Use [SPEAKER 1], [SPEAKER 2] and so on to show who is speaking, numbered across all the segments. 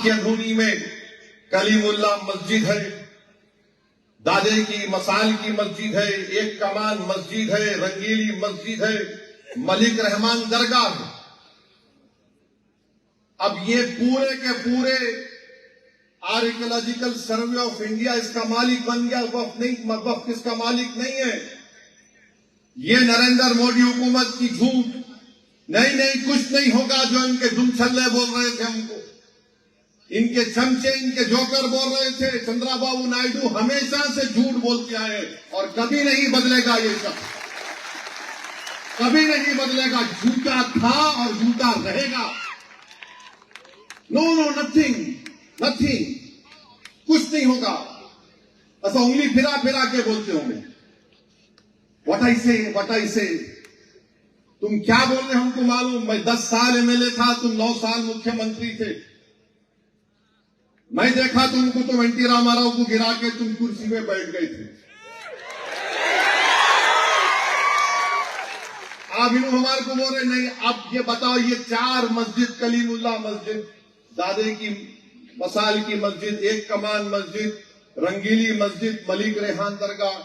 [SPEAKER 1] वाक्य धुनी में कलीमुल्ला मस्जिद है, दादे की मसाल की मस्जिद है, एक कमान मस्जिद है, रंगीली मस्जिद है, मलिक रहमान दरगाह है। अब ये पूरे के पूरे आर्कियोलॉजिकल सर्वे ऑफ इंडिया इसका मालिक बन गया, वक्फ नहीं, वक्फ इसका मालिक नहीं है। ये नरेंद्र मोदी हुकूमत की झूठ, नहीं कुछ नहीं होगा जो इनके दुमछल्ले बोल रहे थे हमको, इनके चमचे, इनके जोकर बोल रहे थे। चंद्रबाबू नायडू हमेशा से झूठ बोलते आए और कभी नहीं बदलेगा, ये सब कभी नहीं बदलेगा। झूठा था और झूठा रहेगा। नो नथिंग, कुछ नहीं होगा। ऐसा उंगली फिरा फिरा के बोलते होंगे, व्हाट आई से। तुम क्या बोल रहे हमको मालूम। मैं 10 साल एमएलए था, तुम 9 साल मुख्यमंत्री थे। मैं देखा तुमको, तुम एनटी रामाराव को गिरा के तुम कुर्सी में बैठ गए थे। आप इन हमारे को बोल रहे नहीं। अब ये बताओ, ये 4 मस्जिद, कलीमुल्ला मस्जिद, दादे की मसाल की मस्जिद, एक कमान मस्जिद, रंगीली मस्जिद, मलिक रेहान दरगाह,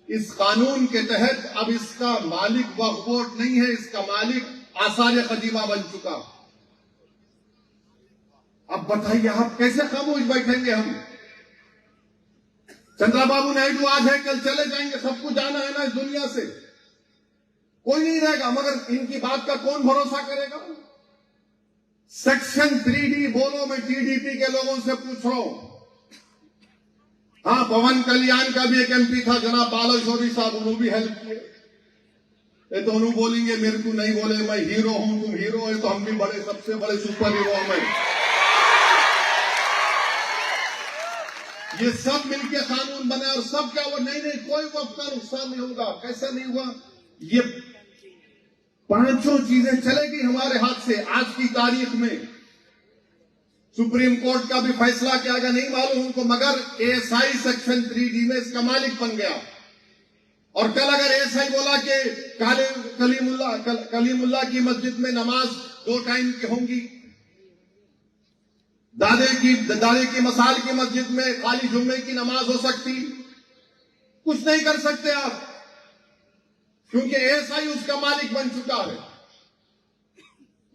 [SPEAKER 1] इस कानून के तहत अब इसका मालिक वक्फ बोर्ड नहीं है, इसका मालिक आसार कदीमा बन चुका। अब बताइए आप कैसे खामोश बैठेंगे हम। चंद्रबाबू नायडू आज है, कल चले जाएंगे, सबको जाना है ना इस दुनिया से, कोई नहीं रहेगा। मगर इनकी बात का कौन भरोसा करेगा। सेक्शन 3D बोलो, मैं टीडीपी के लोगों से पूछ रहा हूं। हाँ, पवन कल्याण का भी एक एमपी था, जनाब बालाशोरी साहब, उन्होंने भी हेल्प किए। ये तो उन्होंने बोलेंगे मेरे को नहीं बोले, मैं हीरो हूं, तुम हीरो है, तो हम भी बड़े, सबसे बड़े सुपर हीरो हमें। ये सब मिलके कानून बनाए और सब क्या हुआ, नहीं कोई वक्त का नुकसान नहीं होगा। कैसा नहीं हुआ। ये 5 चीजें चलेगी हमारे हाथ से। आज की तारीख में सुप्रीम कोर्ट का भी फैसला क्या गया नहीं मालूम हमको, मगर एएसआई सेक्शन 3D में इसका मालिक बन गया। और कल अगर एएसआई बोला कि कलीमुल्ला की मस्जिद में नमाज 2 टाइम की होंगी, दादे की मसाल की मस्जिद में खाली जुम्मे की नमाज हो सकती, कुछ नहीं कर सकते आप, क्योंकि एएसआई उसका मालिक बन चुका है।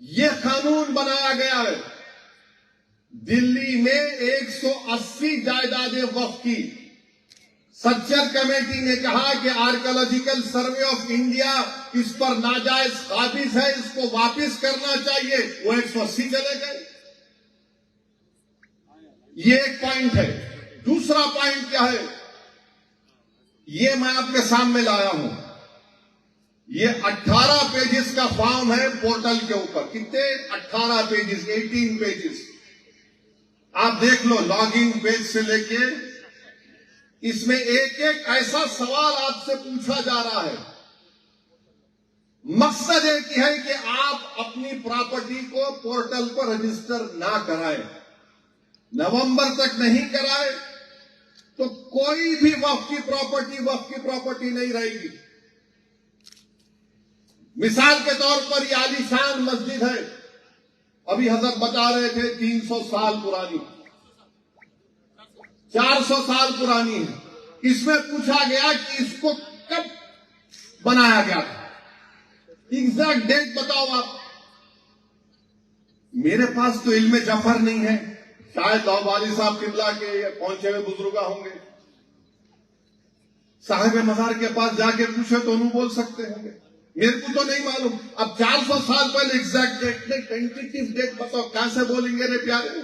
[SPEAKER 1] यह कानून बनाया गया है। दिल्ली में 180 जायदादें वक्फ की सच्चर कमेटी ने कहा कि आर्कियोलॉजिकल सर्वे ऑफ इंडिया इस पर नाजायज काबिज है, इसको वापस करना चाहिए। वो 180 चले गए। ये एक पॉइंट है। दूसरा पॉइंट क्या है, ये मैं आपके सामने लाया हूं। ये 18 पेजेस का फॉर्म है पोर्टल के ऊपर। कितने? 18 पेजेस, 18 पेजेस। आप देख लो, लॉगिन पेज से लेके इसमें एक एक ऐसा सवाल आपसे पूछा जा रहा है। मकसद एक ही है कि आप अपनी प्रॉपर्टी को पोर्टल पर रजिस्टर ना कराएं। नवंबर तक नहीं कराए तो कोई भी वक्फ की प्रॉपर्टी नहीं रहेगी। मिसाल के तौर पर ये आलीशान मस्जिद है, अभी हजरत बता रहे थे 300 साल पुरानी, 400 साल पुरानी है। इसमें पूछा गया कि इसको कब बनाया गया था, एग्जैक्ट डेट बताओ आप। मेरे पास तो इल्म जफर नहीं है, शायद वाली साहब किबला के पहुंचे हुए बुजुर्ग होंगे, साहिब मजार के पास जाके पूछे तो उन्होंने बोल सकते होंगे, मेरे को तो नहीं मालूम। अब 400 साल पहले एग्जैक्ट डेट नहीं, टेंटेटिव डेट बताओ, कहां से बोलेंगे रे प्यारे।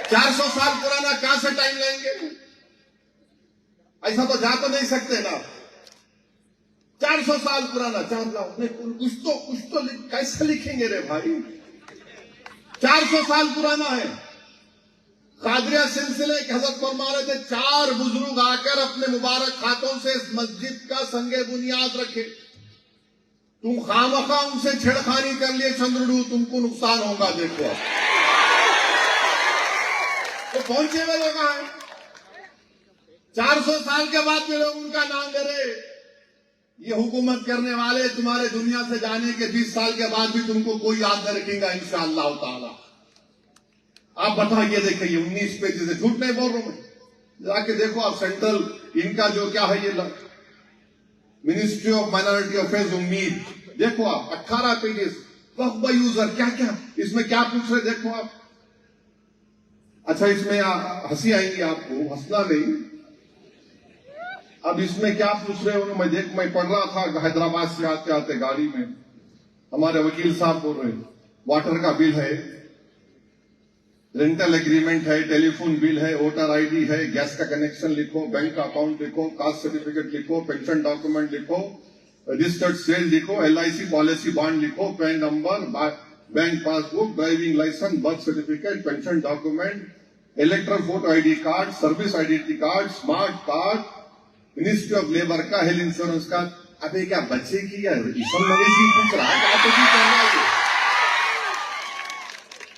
[SPEAKER 1] 400 साल पुराना कहां से टाइम लेंगे, ऐसा तो जा तो नहीं सकते ना। 400 साल पुराना, कुछ तो कैसे लिखेंगे रे भाई। 400 साल पुराना है। कादरिया सिलसिले के हजरत फरमा रहे थे, 4 बुजुर्ग आकर अपने मुबारक हाथों से इस मस्जिद का संगे बुनियाद रखे। तुम खामखा उनसे छेड़खानी कर लिए चंद्रडू, तुमको नुकसान होगा। देखो तो पहुंचे हुए लोग हैं, 400 साल के बाद में लोग उनका नाम ले रहे। ये हुकूमत करने वाले तुम्हारे दुनिया से जाने के 20 साल के बाद भी तुमको कोई याद न रखेगा इंशाअल्लाह ताला। आप बताइए, देखिए 19 पेजेस है, झूठ नहीं बोल रहा हूं मैं, जाके देखो आप। सेंट्रल इनका जो क्या है ये मिनिस्ट्री ऑफ माइनॉरिटी अफेयर्स उम्मीद, देखो आप 18 पेजेस। वक्फ यूजर क्या क्या इसमें क्या पूछ रहे देखो आप। अच्छा इसमें हंसी आएगी आपको, हंसना नहीं। अब इसमें क्या पूछ रहे हो, मैं पढ़ रहा था हैदराबाद से आते आते गाड़ी में, हमारे वकील साहब बोल रहे वाटर का बिल है, रेंटल एग्रीमेंट है, टेलीफोन बिल है, वोटर आईडी है, गैस का कनेक्शन लिखो, बैंक का अकाउंट लिखो, कास्ट सर्टिफिकेट लिखो, पेंशन डॉक्यूमेंट लिखो, रजिस्टर्ड सेल लिखो, LIC पॉलिसी बॉन्ड लिखो, PAN number, bank passbook, driving licence, birth certificate, pension document, electoral voter ID card, service identity card, smart card, ministry of labour का, health insurance का। अबे क्या बच्चे की या ईश्वर मवेशी पूछ रहा है, क्या तो कर रहा है।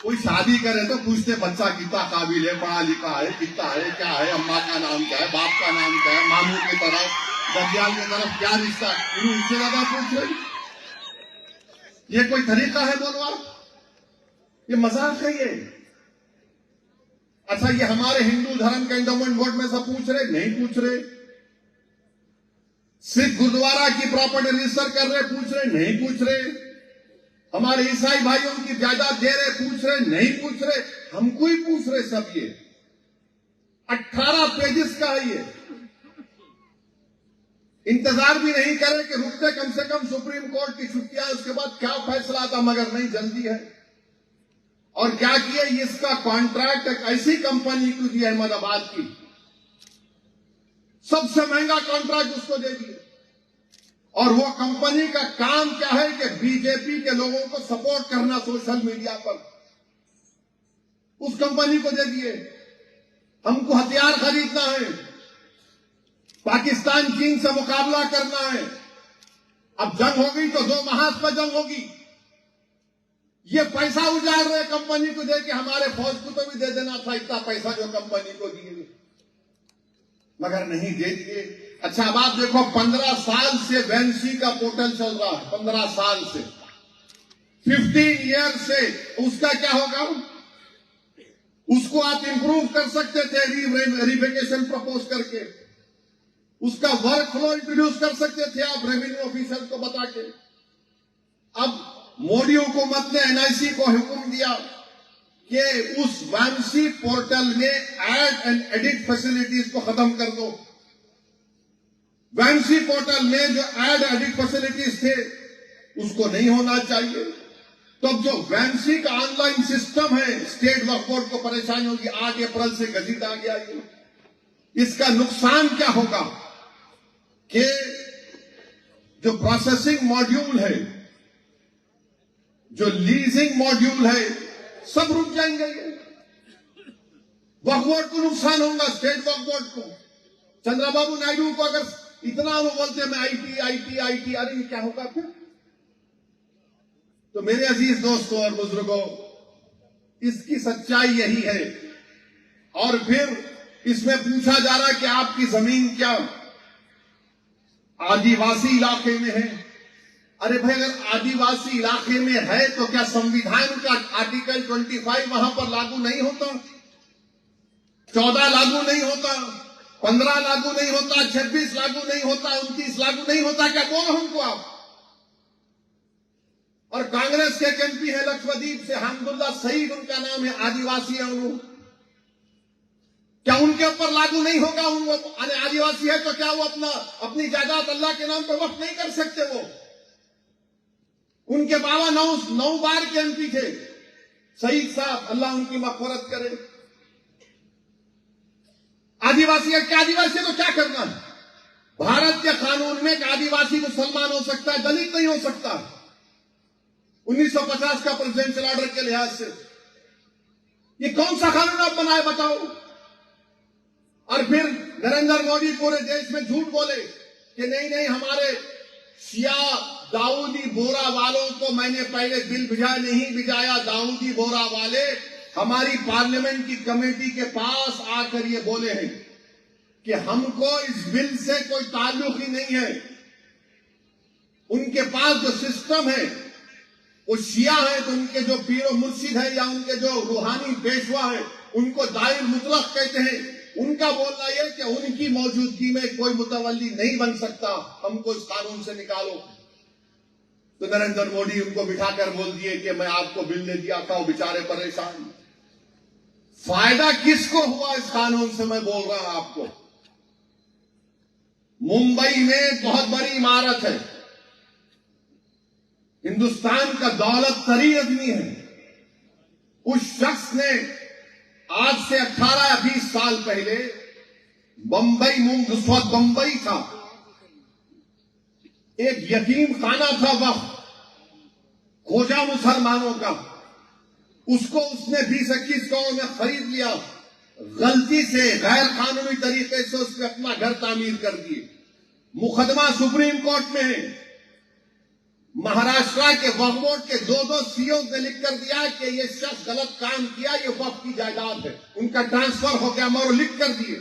[SPEAKER 1] कोई शादी करे तो पूछते बच्चा कितना काबिल है, पढ़ा लिखा है, कितना है, क्या है, अम्मा का नाम क्या है, बाप का नाम क्या है, मामू की तरफ, दरियाल की तरफ क्या रिश्ता, उससे ज्यादा पूछ रहे। ये कोई तरीका है बोलवा? ये मजाक है ये। अच्छा ये हमारे हिंदू धर्म के एंडोमेंट बोर्ड में सब पूछ रहे? नहीं पूछ रहे। सिर्फ गुरुद्वारा की प्रॉपर्टी रजिस्टर कर रहे, पूछ रहे? नहीं पूछ रहे। हमारे ईसाई भाइयों की जायदाद दे रहे, पूछ रहे? नहीं पूछ रहे। हमको ही पूछ रहे सब। ये 18 पेजेस का है ये। इंतजार भी नहीं करे कि रुकते कम से कम सुप्रीम कोर्ट की छुट्टियां, उसके बाद क्या फैसला आता, मगर नहीं, जल्दी है। और क्या किया, इसका कॉन्ट्रैक्ट एक ऐसी कंपनी को दिया अहमदाबाद की, सबसे महंगा कॉन्ट्रैक्ट उसको दे दिया। और वो कंपनी का काम क्या है कि बीजेपी के लोगों को सपोर्ट करना सोशल मीडिया पर, उस कंपनी को दे दिए। हमको हथियार खरीदना है, पाकिस्तान चीन से मुकाबला करना है। अब जंग होगी तो 2 महाज पर जंग होगी। ये पैसा उजाड़ रहे कंपनी को दे के, हमारे फौज को तो भी दे देना था इतना पैसा जो कंपनी को दिए, मगर नहीं दे दिए। अच्छा अब आप देखो, 15 साल से वैंसी का पोर्टल चल रहा है, 15 साल से, 15 ईयर से। उसका क्या होगा, उसको आप इंप्रूव कर सकते थे रिवेरिफिकेशन प्रपोज करके, उसका वर्क फ्लो इंट्रोड्यूस कर सकते थे आप रेवेन्यू ऑफिसर को बता के। अब मोदी हुकूमत ने NIC को हुक्म दिया कि उस वैंसी पोर्टल में ऐड एंड एडिट फैसिलिटीज को खत्म कर दो। वैंसी पोर्टल में जो ऐड एडिट फैसिलिटीज थे उसको नहीं होना चाहिए। तो अब जो वैंसी का ऑनलाइन सिस्टम है, स्टेट वक्फ बोर्ड को परेशानी होगी, 8 अप्रैल से गजित आ गया ये। इसका नुकसान क्या होगा कि जो प्रोसेसिंग मॉड्यूल है, जो लीजिंग मॉड्यूल है, सब रुक जाएंगे। वक्फ बोर्ड को नुकसान होगा, स्टेट वक्फ बोर्ड को। चंद्रबाबू नायडू को अगर इतना वो बोलते मैं IT, अरे क्या होगा फिर? तो मेरे अजीज दोस्तों और बुजुर्गों, इसकी सच्चाई यही है। और फिर इसमें पूछा जा रहा है कि आपकी जमीन क्या आदिवासी इलाके में है। अरे भाई, अगर आदिवासी इलाके में है तो क्या संविधान का आर्टिकल 25 वहां पर लागू नहीं होता? 14 लागू नहीं होता? 15 लागू नहीं होता? 26 लागू नहीं होता? 29 लागू नहीं होता? क्या बोलो हमको आप? और कांग्रेस के MP है लक्षद्वीप से, हमदुल्ला सईद उनका नाम है, आदिवासी है उन्होंने, क्या उनके ऊपर लागू नहीं होगा? आदिवासी है तो क्या वो अपनी जायदाद अल्लाह के नाम पर वक्फ नहीं कर सकते? वो उनके बाबा 9 बार के MP थे, सईद साहब, अल्लाह उनकी मग़फ़िरत करे। आदिवासी है क्या? आदिवासी है तो क्या करना है? भारत के कानून में आदिवासी मुसलमान हो सकता है, दलित नहीं हो सकता। 1950 का प्रेसिडेंशियल ऑर्डर के लिहाज से ये कौन सा कानून आप बनाए बताओ? और फिर नरेंद्र मोदी पूरे देश में झूठ बोले कि नहीं हमारे शिया दाऊदी बोरा वालों को मैंने पहले बिल भिजा नहीं भिजाया। दाऊदी बोरा वाले हमारी पार्लियामेंट की कमेटी के पास आकर ये बोले हैं कि हमको इस बिल से कोई ताल्लुक ही नहीं है। उनके पास जो सिस्टम है वो शिया है तो उनके जो पीर मुर्शिद है या उनके जो रूहानी पेशवा है उनको दायर मुतलक कहते हैं। उनका बोलना यह कि उनकी मौजूदगी में कोई मुतवल्ली नहीं बन सकता, हमको इस कानून से निकालो। तो नरेंद्र मोदी उनको बिठाकर बोल दिए कि मैं आपको बिल दे दिया था, वो बेचारे परेशान। फायदा किसको हुआ इस कानून से, मैं बोल रहा हूं आपको। मुंबई में बहुत बड़ी इमारत है, हिंदुस्तान का दौलत तरीन आदमी है। उस शख्स ने आज से 18 या 20 साल पहले बंबई, उस वक्त बंबई था, एक यतीम खाना था वक्त खोजा मुसलमानों का, उसको उसने 20-21 करोड़ में खरीद लिया। गलती से गैर कानूनी तरीके से उसने अपना घर तामीर कर दिए। मुकदमा सुप्रीम कोर्ट में है। महाराष्ट्र के वक्फ बोर्ड के 2 सीओ ने लिख कर दिया कि ये शख्स गलत काम किया, ये वक्फ की जायदाद है, उनका ट्रांसफर हो गया, और लिख कर दिए।